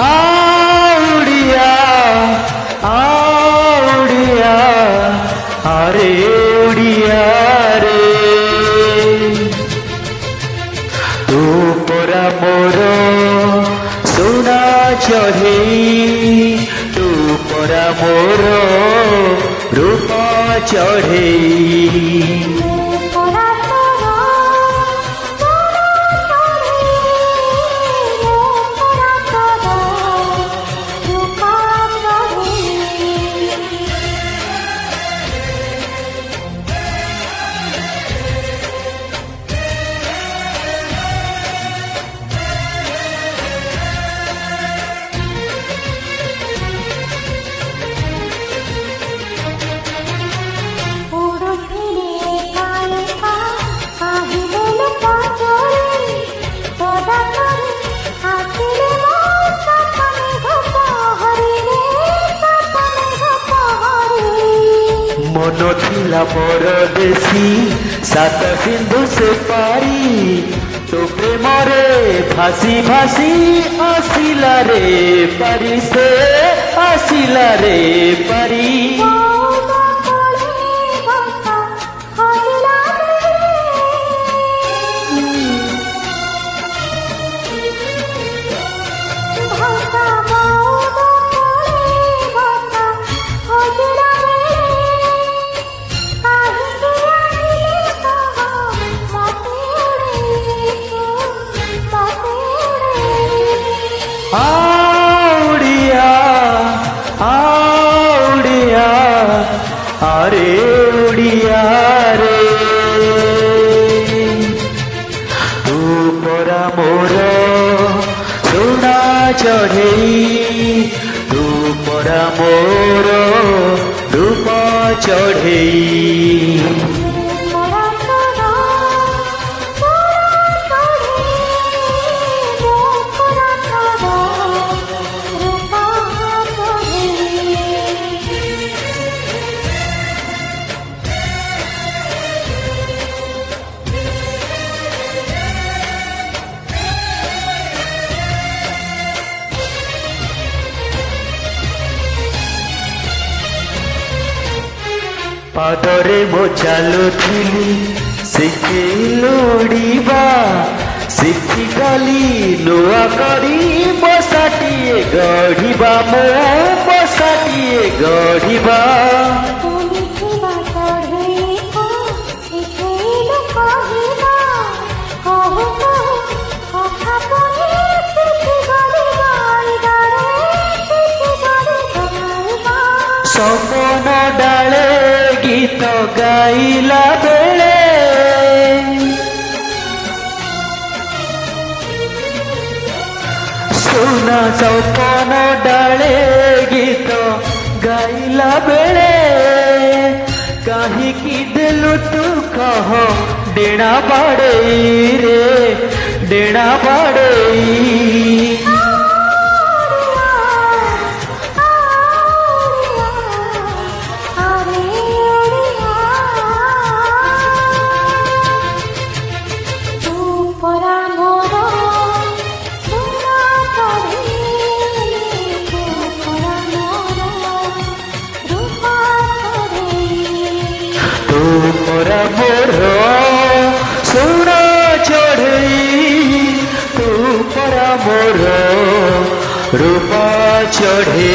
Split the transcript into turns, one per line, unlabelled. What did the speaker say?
आउड़िया आउड़िया अरे उड़िया रे तू परा मोर सुना चढ़े तू परा मोर रूपा चढ़े मन थिला परदेसी सात सिंधु से पारी तो प्रेम रे भासी भासी आसिला रे पारी से आसिला रे पारी आउड़िया आउड़िया अरे उड़िया रे तू परा मोर सुना चढ़े तू परा मोर रूपा चढ़े पादरे मो चालुथिली शिखिलु उड़िबा शिखिगली नुआ करी बसाटिए गढ़िबा मो बसाटिए गढ़िबा सपन डाले गीत गाइला बेले सुना सपन डाले गीत गाइला बेले कहीं दिलु तू कह डेणा बाड़े रे डेणा बाड़े परा मोर सुना चढ़े तू परा मोर रूपा चढ़े।